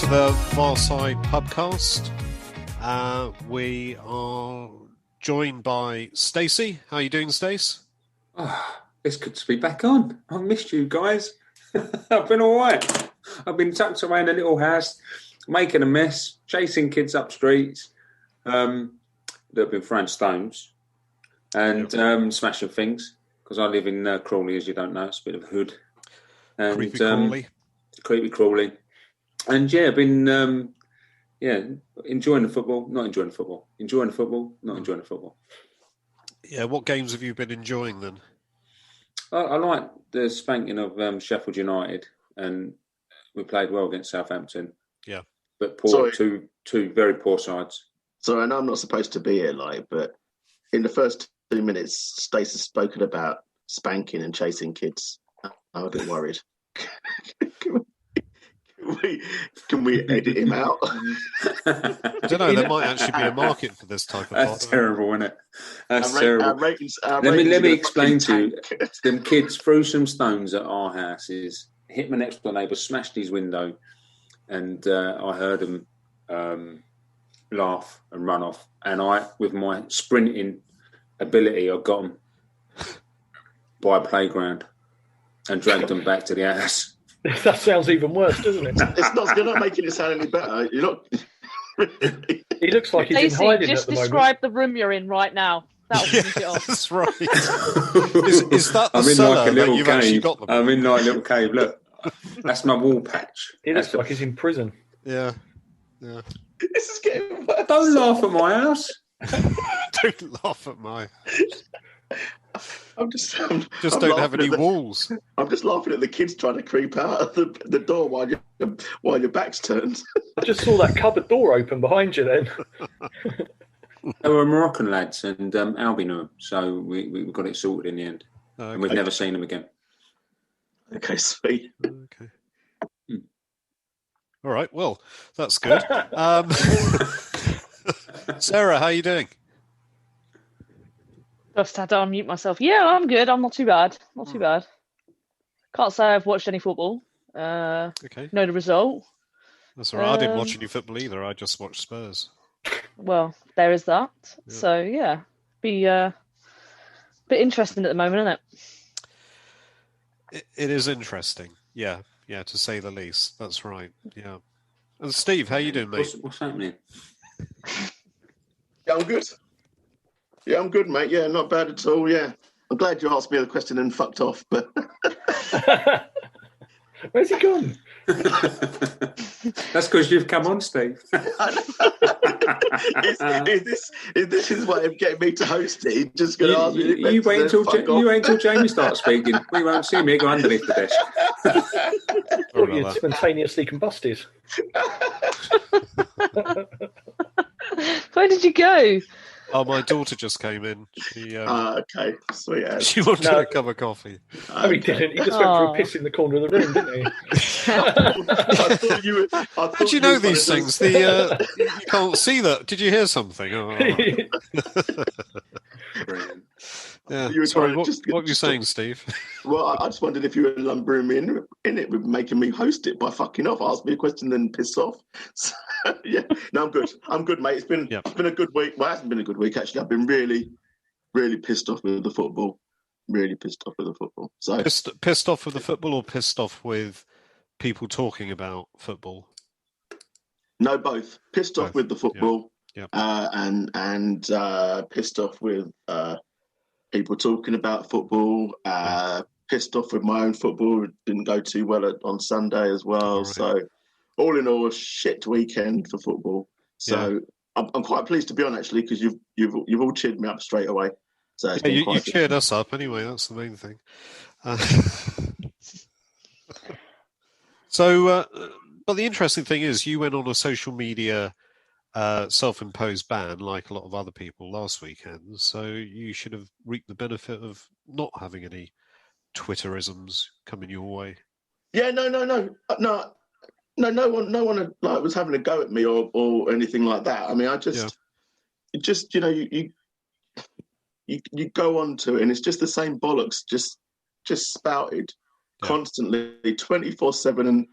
the Farside Pubcast. We are joined by Stacey. How are you doing, Stace? Oh, it's good to be back on. I've missed you guys. I've been all right. I've been tucked away in a little house, making a mess, chasing kids up streets. They've been throwing stones and smashing things, because I live in Crawley, as you don't know. It's a bit of a hood. And, Creepy Crawley. Creepy Crawley. And yeah, I've been enjoying the football, not enjoying the football. Enjoying the football, not enjoying the football. Yeah, what games have you been enjoying then? I like the spanking of Sheffield United, and we played well against Southampton. Yeah. But poor, two very poor sides. So I know I'm not supposed to be here, but in the first 2 minutes, Stace has spoken about spanking and chasing kids. I'm a bit worried. Can we edit him out? I don't know. There might actually be a market for this type of That's terrible, isn't it? That's our terrible. Let me explain to you. Them kids threw some stones at our houses, hit my next door neighbour, smashed his window, and I heard them laugh and run off. And I, with my sprinting ability, I got them by a playground and dragged them back to the house. That sounds even worse, doesn't it? You're not making it sound any better. You're not. He looks like he's in hiding just at the describe moment. the room you're in right now. That'll finish it off. That's right. Is that the cellar that you've actually got them? I'm in like a little cave. Look, that's my wall patch. He looks like he's in prison. Yeah. This is getting worse. Don't laugh at my house. Don't laugh at my house. I'm just don't have any walls. I'm just laughing at the kids trying to creep out of the door while your back's turned. I just saw that cupboard door open behind you then. They were Moroccan lads, and Albie knew them, so we got it sorted in the end. Okay. And we've never seen them again. Okay, sweet. Okay. All right. Well, that's good. Sarah, how are you doing? Just had to unmute myself. Yeah, I'm good. I'm not too bad. Not too bad. Can't say I've watched any football. Okay. Know the result. That's all right. I didn't watch any football either. I just watched Spurs. Well, there is that. Yeah. So, yeah. Be a bit interesting at the moment, isn't it? It is interesting. Yeah, to say the least. That's right. Yeah. And Steve, how you doing, mate? What's happening? Yeah, I'm good. Yeah, I'm good, mate. Yeah, not bad at all. Yeah, I'm glad you asked me the question and fucked off. But Where's he gone? That's because you've come on, Steve. If this is way of getting me to host it, he's just going to ask me. You wait until Jamie starts speaking. We won't see me go underneath the desk. Thought you'd spontaneously combusted. Where did you go? Oh, my daughter just came in. She, okay, sweet. She wanted a cup of coffee. No, he didn't. He just went for a piss in the corner of the room, didn't he? I thought you were. How do you know these things? You can't see that. Did you hear something? Oh. Brilliant. Yeah. You were Sorry, trying what to were you saying, Steve? Well, I just wondered if you were lumbering me in it with making me host it by fucking off, ask me a question, then piss off. So, yeah, no, I'm good. I'm good, mate. It's been a good week. Well, it hasn't been a good week actually. I've been really, really pissed off with the football. Really pissed off with the football. So pissed off with the football, or pissed off with people talking about football? No, both. Pissed off with the football, and pissed off with people talking about football. Pissed off with my own football. It didn't go too well on Sunday as well. Right. So, all in all, a shit weekend for football. So, I'm quite pleased to be on actually, because you've all cheered me up straight away. So you cheered us up anyway. That's the main thing. But the interesting thing is, you went on a social media self-imposed ban, like a lot of other people last weekend. So you should have reaped the benefit of not having any Twitterisms coming your way. Yeah, no one like was having a go at me or anything like that. I mean, you go on to it and it's just the same bollocks, just spouted constantly, 24/7, and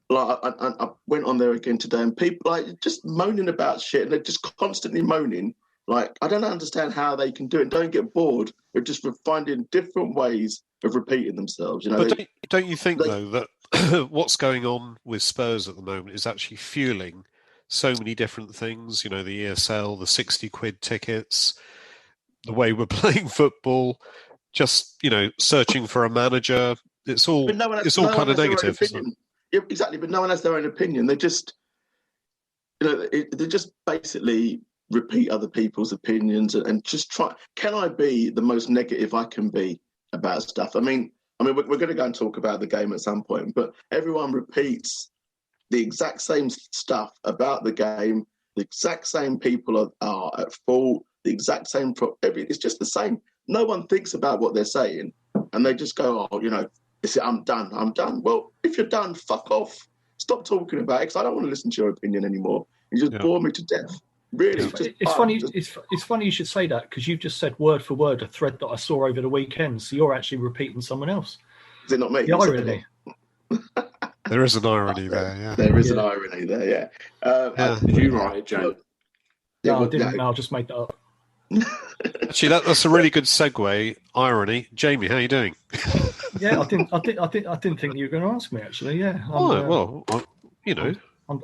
like I went on there again today, and people like just moaning about shit, and they're just constantly moaning. Like, I don't understand how they can do it. Don't get bored of just finding different ways of repeating themselves. You know, But don't you think though that what's going on with Spurs at the moment is actually fueling so many different things? You know, the ESL, the 60 quid tickets, the way we're playing football, just, you know, searching for a manager. It's all kind of negative. Yeah, exactly. But no one has their own opinion. They just, they just basically repeat other people's opinions and just try. Can I be the most negative I can be about stuff? I mean, we're going to go and talk about the game at some point, but everyone repeats the exact same stuff about the game. The exact same people are at fault. The exact same. It's just the same. No one thinks about what they're saying, and they just go, "Oh, I'm done. I'm done." Well, if you're done, fuck off. Stop talking about it, because I don't want to listen to your opinion anymore. You just bore me to death. Really, it's funny. It's funny you should say that, because you've just said word for word a thread that I saw over the weekend. So you're actually repeating someone else. Is it not me? The irony. There is an irony there. Yeah, there is an irony there. Yeah. Did you write it, James? No, I didn't. No, I just made that up. Actually, that's a really good segue. Irony, Jamie, how are you doing? Yeah, I didn't think you were going to ask me. Actually, yeah.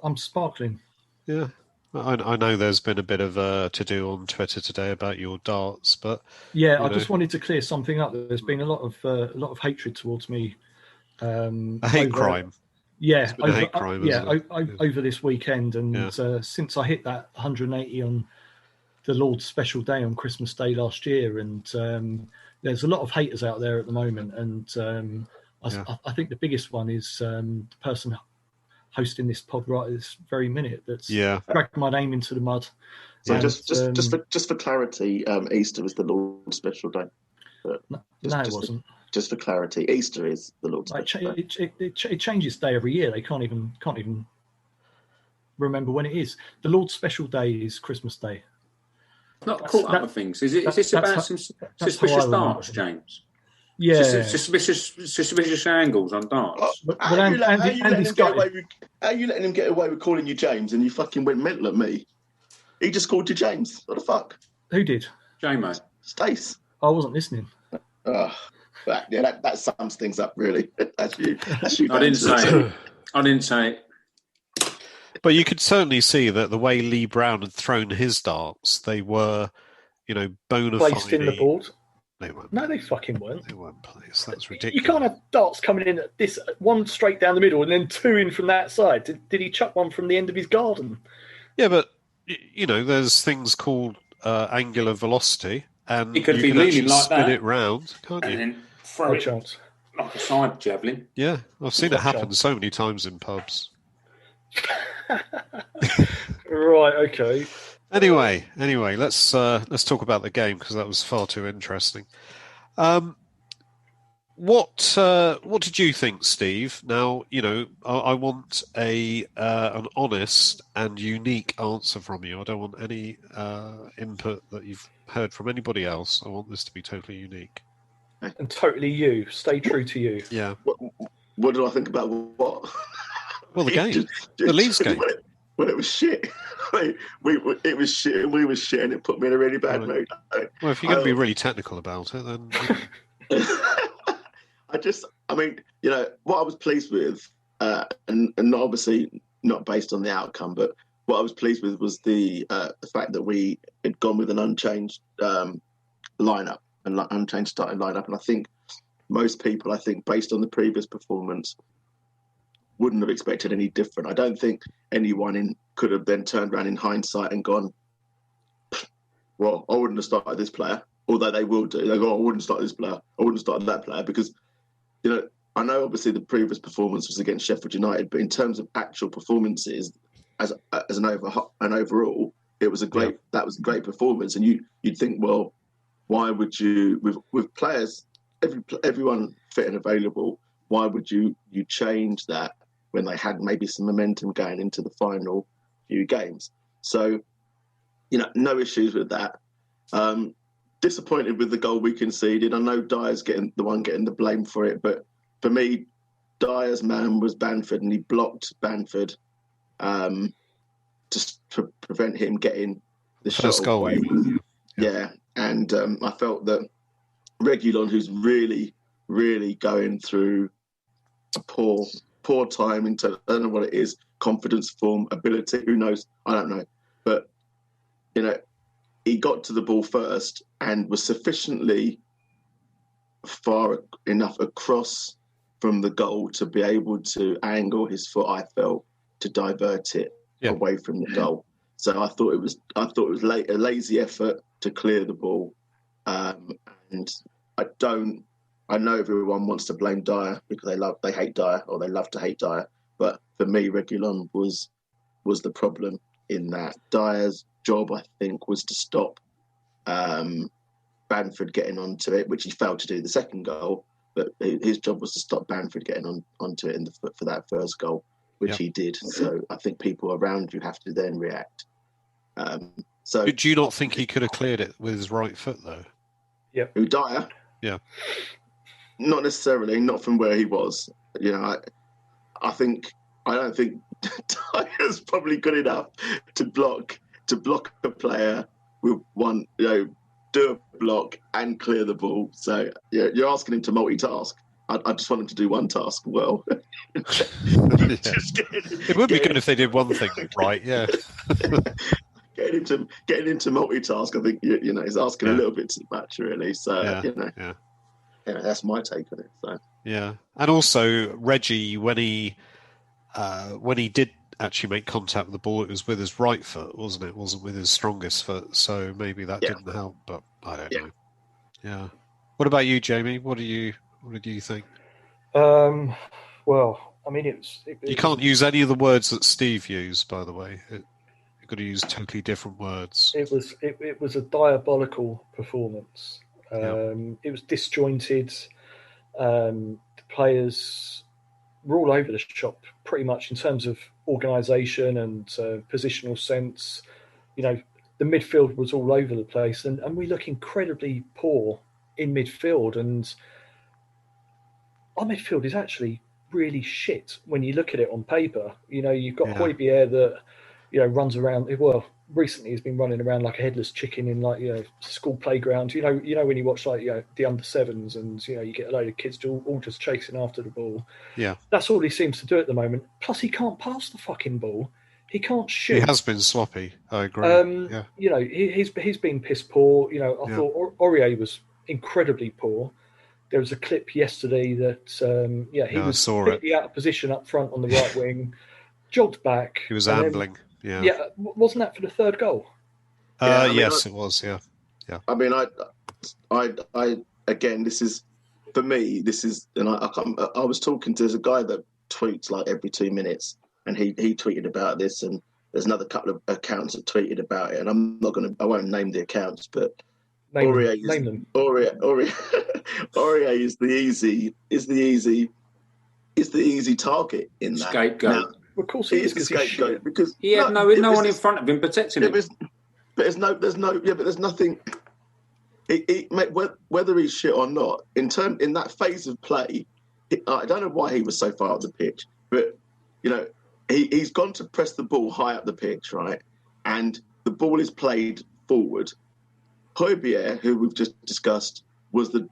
I'm sparkling. Yeah, I know there's been a bit of to do on Twitter today about your darts, but yeah, I just wanted to clear something up. There's been a lot of hatred towards me. A hate crime. Yeah, over, over this weekend, and since I hit that 180 on the Lord's special day on Christmas Day last year, and there's a lot of haters out there at the moment, and I think the biggest one is the person hosting this pod right at this very minute that's dragged my name into the mud. So just for clarity, Easter was the Lord's special day. It wasn't. Just for clarity, Easter is the Lord's special day. It changes day every year. They can't even remember when it is. The Lord's special day is Christmas Day. Not caught up with things. Is this about some suspicious darts, James? Yeah, suspicious angles on darts. How are you letting him get away with calling you James, and you fucking went mental at me? He just called you James. What the fuck? Who did? J-Mo. Stace. I wasn't listening. That sums things up, really. That's you. I didn't say it. But you could certainly see that the way Lee Brown had thrown his darts, they were, bona fide. Placed in the board. They weren't. No, they fucking weren't. They weren't placed. That's ridiculous. You can't have darts coming in at this one straight down the middle and then two in from that side. Did he chuck one from the end of his garden? Yeah, but there's things called angular velocity, and it could you be can leaning actually like spin that, it round, can't you? And then throw it chance. Like a side javelin. Yeah, I've seen it happen so many times in pubs. Right. Okay. Anyway, let's talk about the game, because that was far too interesting. What did you think, Steve? Now, I want an honest and unique answer from you. I don't want any input that you've heard from anybody else. I want this to be totally unique. And totally you. Stay true to you. Yeah. What do I think about what? Well, the game. The Leeds game. Well, it was shit. It was shit, and we were shit, and it put me in a really bad mood. Well, if you're going to be really technical about it, then... what I was pleased with, and obviously not based on the outcome, but what I was pleased with was the fact that we had gone with an unchanged lineup, an unchanged starting lineup, and I think most people, based on the previous performance, wouldn't have expected any different. I don't think anyone could have then turned around in hindsight and gone, well, I wouldn't have started this player, although they will do. They go, I wouldn't start this player, I wouldn't start that player, because I know obviously the previous performance was against Sheffield United, but in terms of actual performances, as an overall, it was that was a great performance. And you'd think, well, why would you, with players, everyone fit and available, why would you change that when they had maybe some momentum going into the final few games? So, no issues with that. Disappointed with the goal we conceded. I know Dyer's getting the blame for it, but for me, Dyer's man was Bamford, and he blocked Bamford just to prevent him getting the First shot goal. away. Yeah, and I felt that Reguilon, who's really, really going through a poor time in terms, I don't know what it is, confidence, form, ability, who knows? I don't know. But, he got to the ball first and was sufficiently far enough across from the goal to be able to angle his foot, I felt, to divert it away from the goal. So I thought it was a lazy effort to clear the ball. And I know everyone wants to blame Dyer because they hate Dyer, or they love to hate Dyer. But for me, Reguilon was the problem in that. Dyer's job, I think, was to stop Bamford getting onto it, which he failed to do the second goal. But his job was to stop Bamford getting onto it for that first goal, which he did. So I think people around you have to then react. So do you not think he could have cleared it with his right foot, though? Yeah. Who, Dyer? Yeah. Not necessarily, not from where he was. I don't think Dyer's probably good enough to block a player with one, do a block and clear the ball. So you're asking him to multitask. I just want him to do one task well. It would be good if they did one thing right. Yeah. Getting him to multitask, I think he's asking a little bit too much, really. So that's my take on it. So and also Reggie, when he did actually make contact with the ball, it was with his right foot, wasn't it? It wasn't with his strongest foot, so maybe that didn't help. But I don't know. Yeah. What about you, Jamie? What did you think? Well, I mean, you can't use any of the words that Steve used, by the way. You've got to use totally different words. It was a diabolical performance. It was disjointed. The players were all over the shop, pretty much in terms of organisation and positional sense. The midfield was all over the place, and we look incredibly poor in midfield. And our midfield is actually really shit when you look at it on paper. You've got Højbjerg that runs around. Well, recently he's been running around like a headless chicken in school playground. When you watch the under sevens and you get a load of kids all just chasing after the ball. Yeah, that's all he seems to do at the moment. Plus, he can't pass the fucking ball. He can't shoot. He has been sloppy. I agree. He's been piss poor. I thought Aurier was incredibly poor. There was a clip yesterday that he was completely out of position up front on the right wing, jogged back. He was ambling. Wasn't that for the third goal? Yes, it was. Yeah. I mean, I again, this is for me. This is, and I was talking to a guy that tweets like every 2 minutes, and he tweeted about this, and there's another couple of accounts that tweeted about it, and I won't name the accounts, but Aurier is the easy target in that scapegoat. Now, of course, he is the scapegoat because he had no one in front of him protecting him. But there's nothing. Whether he's shit or not, in that phase of play, I don't know why he was so far up the pitch, but he's gone to press the ball high up the pitch, right? And the ball is played forward. Højbjerg, who we've just discussed, was the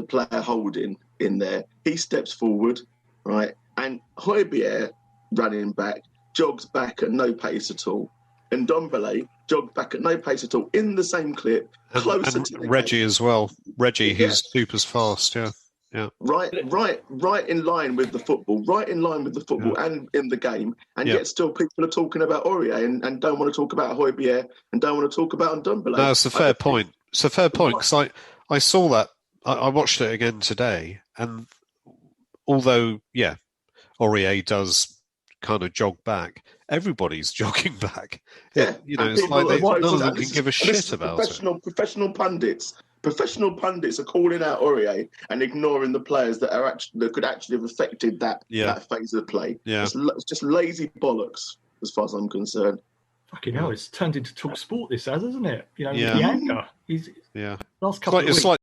player holding in there. He steps forward, right? And Højbjerg, running back, jogs back at no pace at all. And Ndombele jogged back at no pace at all in the same clip, closer to the Reggie game. as well. Reggie, who's super fast, yeah. Right in line with the football, and in the game, and yet still people are talking about Aurier and don't want to talk about Højbjerg and don't want to talk about Ndombele. No, it's a fair point. It's a fair point because I saw that. I watched it again today, and although Aurier does kind of jog back, everybody's jogging back. It's like none of them can give a shit about it. Professional pundits are calling out Aurier and ignoring the players that could actually have affected that phase of play. Yeah. It's just lazy bollocks, as far as I'm concerned. Fucking hell, it's turned into talk sport. This has, hasn't it? The anger. Last It's couple of weeks. like